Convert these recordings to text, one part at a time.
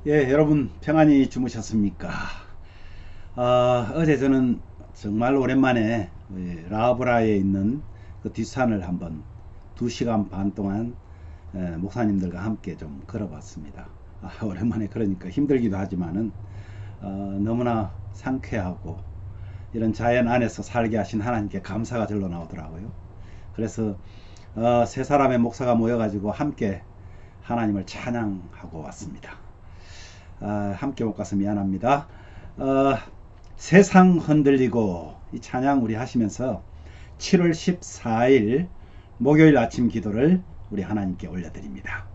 예, 여러분 평안히 주무셨습니까? 어제 저는 정말 오랜만에 라브라에 있는 그 뒷산을 한번 2시간 반 동안 목사님들과 함께 좀 걸어봤습니다. 오랜만에 그러니까 힘들기도 하지만은 너무나 상쾌하고 이런 자연 안에서 살게 하신 하나님께 감사가 절로 나오더라고요. 그래서 세 사람의 목사가 모여가지고 함께 하나님을 찬양하고 왔습니다. 함께 못 가서 미안합니다. 세상 흔들리고 이 찬양 우리 하시면서 7월 14일 목요일 아침 기도를 우리 하나님께 올려드립니다.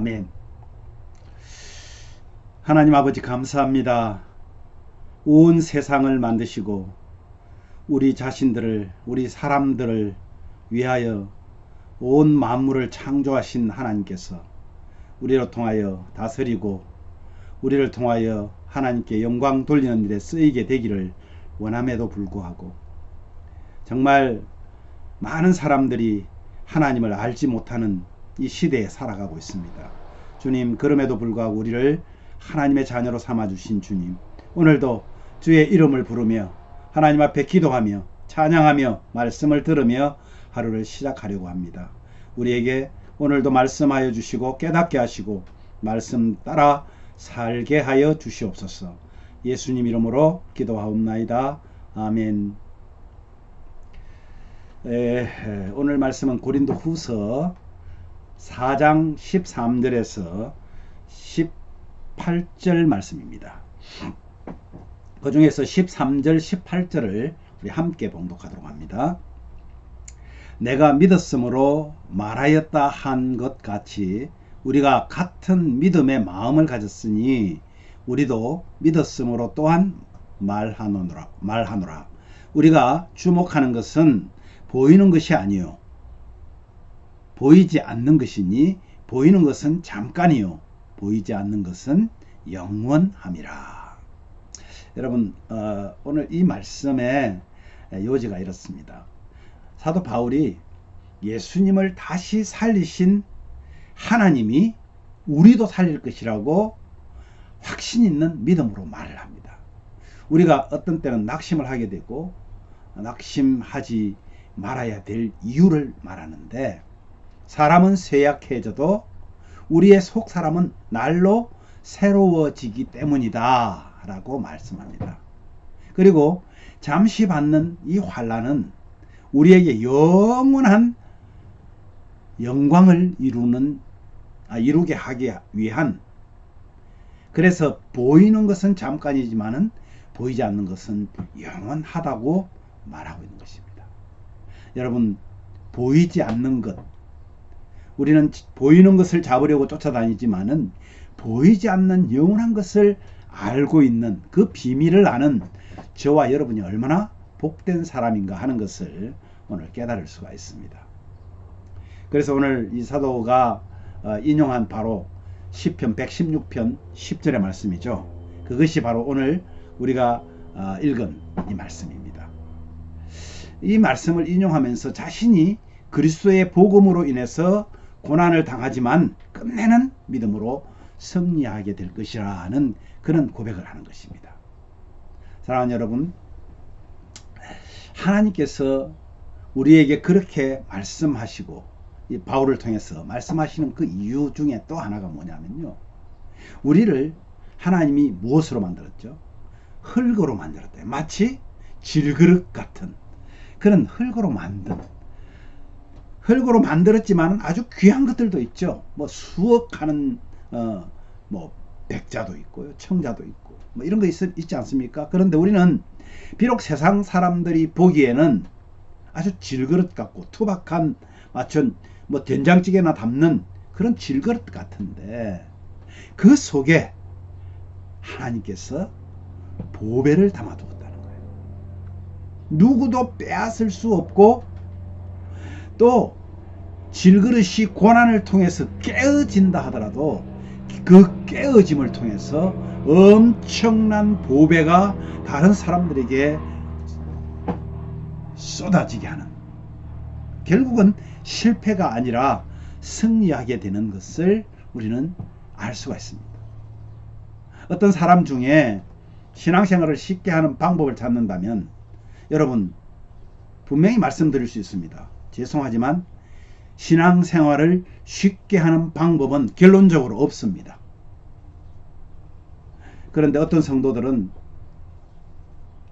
아멘. 하나님 아버지 감사합니다. 온 세상을 만드시고 우리 자신들을, 우리 사람들을 위하여 온 만물을 창조하신 하나님께서 우리를 통하여 다스리고 우리를 통하여 하나님께 영광 돌리는 일에 쓰이게 되기를 원함에도 불구하고 정말 많은 사람들이 하나님을 알지 못하는 이 시대에 살아가고 있습니다. 주님, 그럼에도 불구하고 우리를 하나님의 자녀로 삼아주신 주님, 오늘도 주의 이름을 부르며 하나님 앞에 기도하며 찬양하며 말씀을 들으며 하루를 시작하려고 합니다. 우리에게 오늘도 말씀하여 주시고 깨닫게 하시고 말씀 따라 살게 하여 주시옵소서. 예수님 이름으로 기도하옵나이다. 아멘. 오늘 말씀은 고린도 후서 4장 13절에서 18절 말씀입니다. 그 중에서 13절 18절을 우리 함께 봉독하도록 합니다. 내가 믿었으므로 말하였다 한 것 같이 우리가 같은 믿음의 마음을 가졌으니 우리도 믿었으므로 또한 말하노라. 우리가 주목하는 것은 보이는 것이 아니요 보이지 않는 것이니 보이는 것은 잠깐이요 보이지 않는 것은 영원함이라. 여러분, 오늘 이 말씀의 요지가 이렇습니다. 사도 바울이 예수님을 다시 살리신 하나님이 우리도 살릴 것이라고 확신 있는 믿음으로 말을 합니다. 우리가 어떤 때는 낙심을 하게 되고 낙심하지 말아야 될 이유를 말하는데, 사람은 쇠약해져도 우리의 속 사람은 날로 새로워지기 때문이다 라고 말씀합니다. 그리고 잠시 받는 이 환난은 우리에게 영원한 영광을 이루게 하기 위한, 그래서 보이는 것은 잠깐이지만은 보이지 않는 것은 영원하다고 말하고 있는 것입니다. 여러분, 보이지 않는 것, 우리는 보이는 것을 잡으려고 쫓아다니지만은 보이지 않는 영원한 것을 알고 있는 그 비밀을 아는 저와 여러분이 얼마나 복된 사람인가 하는 것을 오늘 깨달을 수가 있습니다. 그래서 오늘 이 사도가 인용한 바로 시편 116편 10절의 말씀이죠. 그것이 바로 오늘 우리가 읽은 이 말씀입니다. 이 말씀을 인용하면서 자신이 그리스도의 복음으로 인해서 고난을 당하지만 끝내는 믿음으로 승리하게 될 것이라는 그런 고백을 하는 것입니다. 사랑하는 여러분, 하나님께서 우리에게 그렇게 말씀하시고 이 바울을 통해서 말씀하시는 그 이유 중에 또 하나가 뭐냐면요, 우리를 하나님이 무엇으로 만들었죠? 흙으로 만들었대요. 마치 질그릇 같은 그런 흙으로 만들었지만 아주 귀한 것들도 있죠. 뭐 수억하는 뭐 백자도 있고요, 청자도 있고 뭐 이런 거 있지 않습니까? 그런데 우리는 비록 세상 사람들이 보기에는 아주 질그릇 같고 투박한 마치 뭐 된장찌개나 담는 그런 질그릇 같은데, 그 속에 하나님께서 보배를 담아두었다는 거예요. 누구도 빼앗을 수 없고, 또 질그릇이 고난을 통해서 깨어진다 하더라도 그 깨어짐을 통해서 엄청난 보배가 다른 사람들에게 쏟아지게 하는, 결국은 실패가 아니라 승리하게 되는 것을 우리는 알 수가 있습니다. 어떤 사람 중에 신앙생활을 쉽게 하는 방법을 찾는다면 여러분 분명히 말씀드릴 수 있습니다. 죄송하지만 신앙생활을 쉽게 하는 방법은 결론적으로 없습니다. 그런데 어떤 성도들은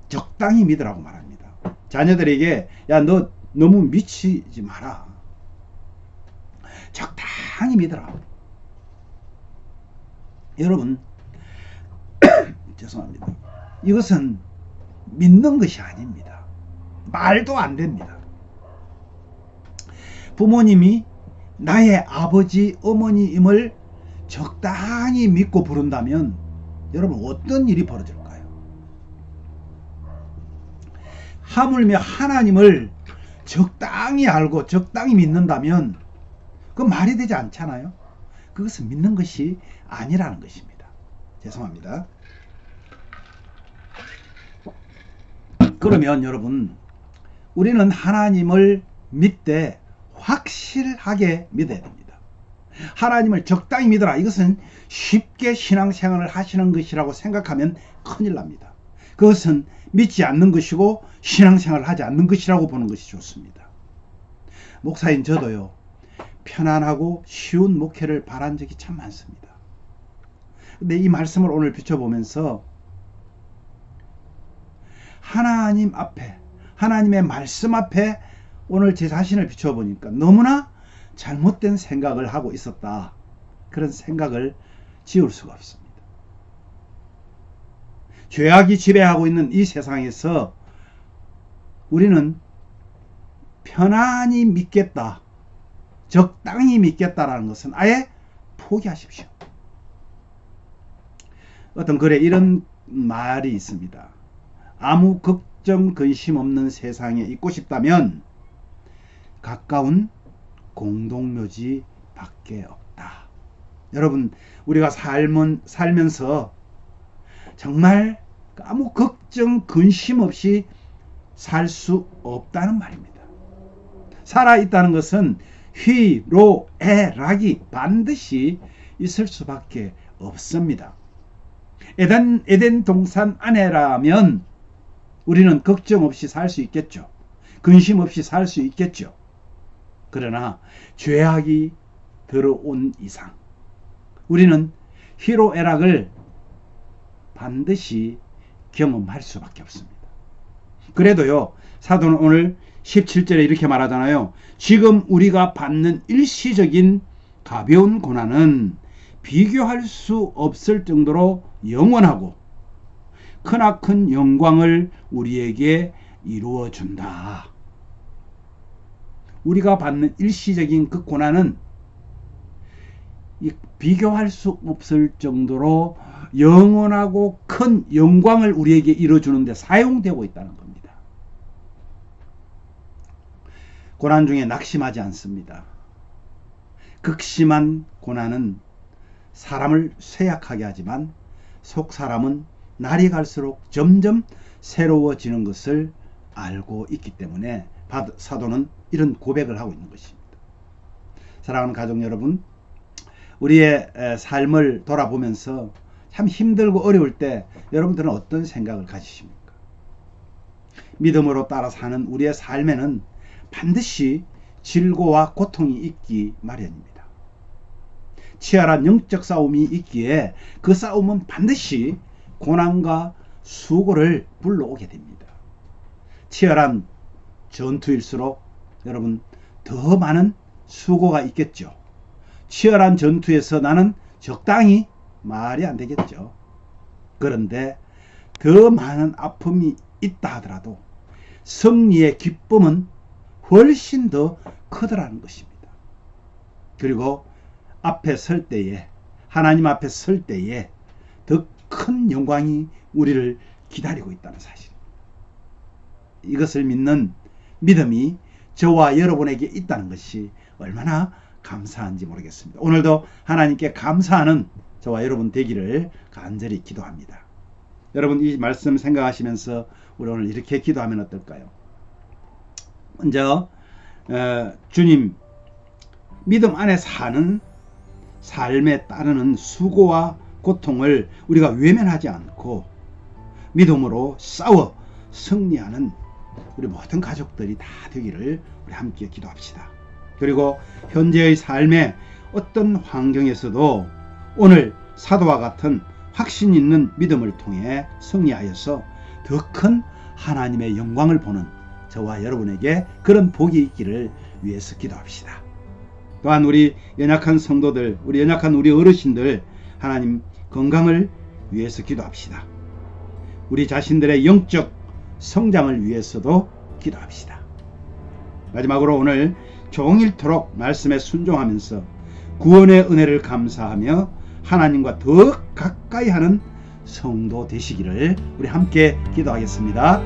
적당히 믿으라고 말합니다. 자녀들에게 야, 너 너무 미치지 마라. 적당히 믿으라. 여러분 죄송합니다. 이것은 믿는 것이 아닙니다. 말도 안 됩니다. 부모님이 나의 아버지 어머니임을 적당히 믿고 부른다면 여러분 어떤 일이 벌어질까요? 하물며 하나님을 적당히 알고 적당히 믿는다면 그건 말이 되지 않잖아요. 그것은 믿는 것이 아니라는 것입니다. 죄송합니다. 그러면 여러분, 우리는 하나님을 믿되 확실하게 믿어야 됩니다. 하나님을 적당히 믿어라. 이것은 쉽게 신앙생활을 하시는 것이라고 생각하면 큰일 납니다. 그것은 믿지 않는 것이고 신앙생활을 하지 않는 것이라고 보는 것이 좋습니다. 목사인 저도요, 편안하고 쉬운 목회를 바란 적이 참 많습니다. 근데 이 말씀을 오늘 비춰보면서 하나님 앞에, 하나님의 말씀 앞에 오늘 제 자신을 비춰보니까 너무나 잘못된 생각을 하고 있었다. 그런 생각을 지울 수가 없습니다. 죄악이 지배하고 있는 이 세상에서 우리는 편안히 믿겠다, 적당히 믿겠다라는 것은 아예 포기하십시오. 어떤 글에 이런 말이 있습니다. 아무 걱정 근심 없는 세상에 있고 싶다면 가까운 공동묘지 밖에 없다. 여러분, 우리가 살면서 정말 아무 걱정 근심 없이 살 수 없다는 말입니다. 살아있다는 것은 희로애락이 반드시 있을 수밖에 없습니다. 에덴 동산 안에라면 우리는 걱정 없이 살 수 있겠죠. 근심 없이 살 수 있겠죠. 그러나 죄악이 들어온 이상 우리는 희로애락을 반드시 경험할 수밖에 없습니다. 그래도요, 사도는 오늘 17절에 이렇게 말하잖아요. 지금 우리가 받는 일시적인 가벼운 고난은 비교할 수 없을 정도로 영원하고 크나큰 영광을 우리에게 이루어 준다. 우리가 받는 일시적인 그 고난은 비교할 수 없을 정도로 영원하고 큰 영광을 우리에게 이루어주는 데 사용되고 있다는 겁니다. 고난 중에 낙심하지 않습니다. 극심한 고난은 사람을 쇠약하게 하지만 속 사람은 날이 갈수록 점점 새로워지는 것을 알고 있기 때문에 사도는 이런 고백을 하고 있는 것입니다. 사랑하는 가족 여러분, 우리의 삶을 돌아보면서 참 힘들고 어려울 때 여러분들은 어떤 생각을 가지십니까? 믿음으로 따라 사는 우리의 삶에는 반드시 질고와 고통이 있기 마련입니다. 치열한 영적 싸움이 있기에 그 싸움은 반드시 고난과 수고를 불러오게 됩니다. 치열한 전투일수록 여러분 더 많은 수고가 있겠죠. 치열한 전투에서 나는 적당히 말이 안 되겠죠. 그런데 더 많은 아픔이 있다 하더라도 승리의 기쁨은 훨씬 더 크더라는 것입니다. 그리고 앞에 설 때에, 하나님 앞에 설 때에 더 큰 영광이 우리를 기다리고 있다는 사실입니다. 이것을 믿는 믿음이 저와 여러분에게 있다는 것이 얼마나 감사한지 모르겠습니다. 오늘도 하나님께 감사하는 저와 여러분 되기를 간절히 기도합니다. 여러분, 이 말씀 생각하시면서 우리 오늘 이렇게 기도하면 어떨까요? 먼저 주님, 믿음 안에 사는 삶에 따르는 수고와 고통을 우리가 외면하지 않고 믿음으로 싸워 승리하는 우리 모든 가족들이 다 되기를 우리 함께 기도합시다. 그리고 현재의 삶의 어떤 환경에서도 오늘 사도와 같은 확신 있는 믿음을 통해 승리하여서 더 큰 하나님의 영광을 보는 저와 여러분에게 그런 복이 있기를 위해서 기도합시다. 또한 우리 연약한 성도들, 우리 연약한 우리 어르신들 하나님 건강을 위해서 기도합시다. 우리 자신들의 영적 성장을 위해서도 기도합시다. 마지막으로 오늘 종일토록 말씀에 순종하면서 구원의 은혜를 감사하며 하나님과 더 가까이 하는 성도 되시기를 우리 함께 기도하겠습니다.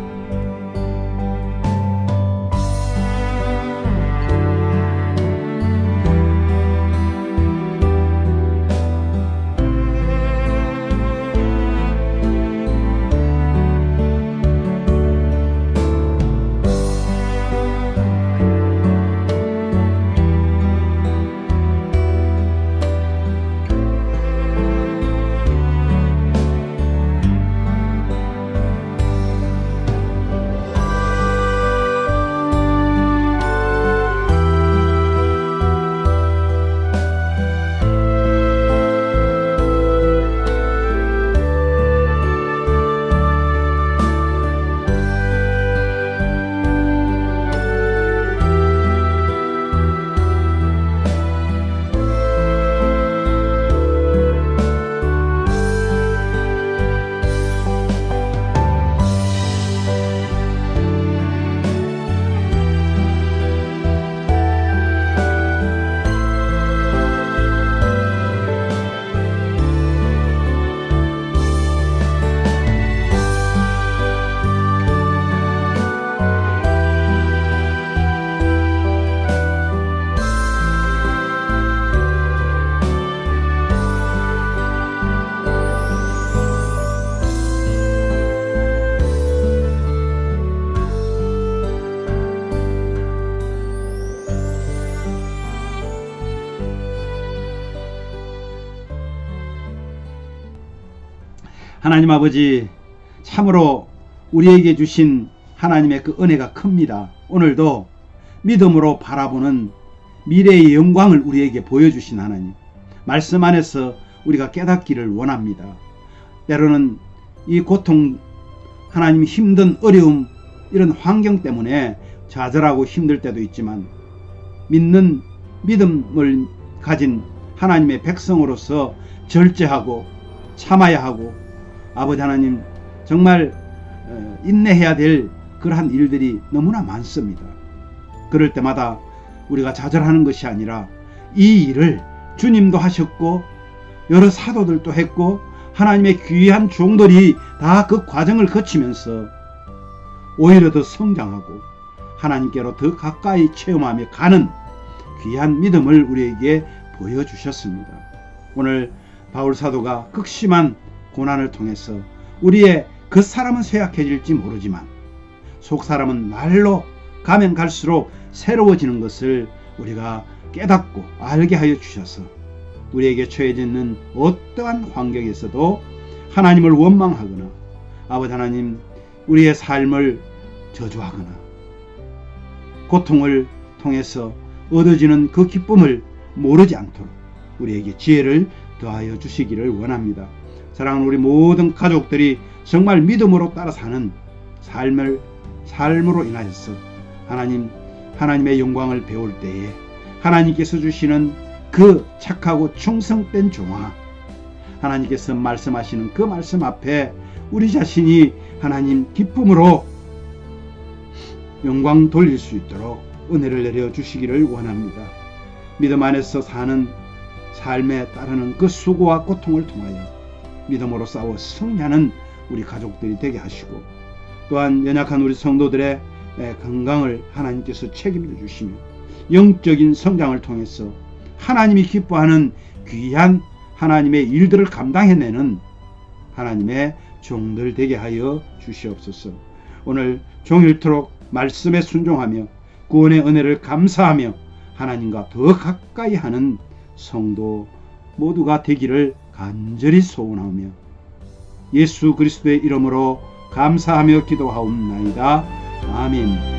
하나님 아버지, 참으로 우리에게 주신 하나님의 그 은혜가 큽니다. 오늘도 믿음으로 바라보는 미래의 영광을 우리에게 보여주신 하나님, 말씀 안에서 우리가 깨닫기를 원합니다. 때로는 이 고통, 하나님 힘든 어려움, 이런 환경 때문에 좌절하고 힘들 때도 있지만 믿는 믿음을 가진 하나님의 백성으로서 절제하고 참아야 하고, 아버지 하나님 정말 인내해야 될 그러한 일들이 너무나 많습니다. 그럴 때마다 우리가 좌절하는 것이 아니라 이 일을 주님도 하셨고 여러 사도들도 했고 하나님의 귀한 종들이 다 그 과정을 거치면서 오히려 더 성장하고 하나님께로 더 가까이 체험하며 가는 귀한 믿음을 우리에게 보여주셨습니다. 오늘 바울 사도가 극심한 고난을 통해서 우리의 겉사람은 쇠약해질지 모르지만 속사람은 날로 가면 갈수록 새로워지는 것을 우리가 깨닫고 알게 하여 주셔서 우리에게 처해져 있는 어떠한 환경에서도 하나님을 원망하거나 아버지 하나님 우리의 삶을 저주하거나 고통을 통해서 얻어지는 그 기쁨을 모르지 않도록 우리에게 지혜를 더하여 주시기를 원합니다. 사랑하는 우리 모든 가족들이 정말 믿음으로 따라 사는 삶으로 인하여서 하나님의 영광을 배울 때에 하나님께서 주시는 그 착하고 충성된 종아, 하나님께서 말씀하시는 그 말씀 앞에 우리 자신이 하나님 기쁨으로 영광 돌릴 수 있도록 은혜를 내려 주시기를 원합니다. 믿음 안에서 사는 삶에 따르는 그 수고와 고통을 통하여 믿음으로 싸워 승리하는 우리 가족들이 되게 하시고, 또한 연약한 우리 성도들의 건강을 하나님께서 책임져 주시며 영적인 성장을 통해서 하나님이 기뻐하는 귀한 하나님의 일들을 감당해내는 하나님의 종들 되게 하여 주시옵소서. 오늘 종일토록 말씀에 순종하며 구원의 은혜를 감사하며 하나님과 더 가까이 하는 성도 모두가 되기를 간절히 소원하며 예수 그리스도의 이름으로 감사하며 기도하옵나이다. 아멘.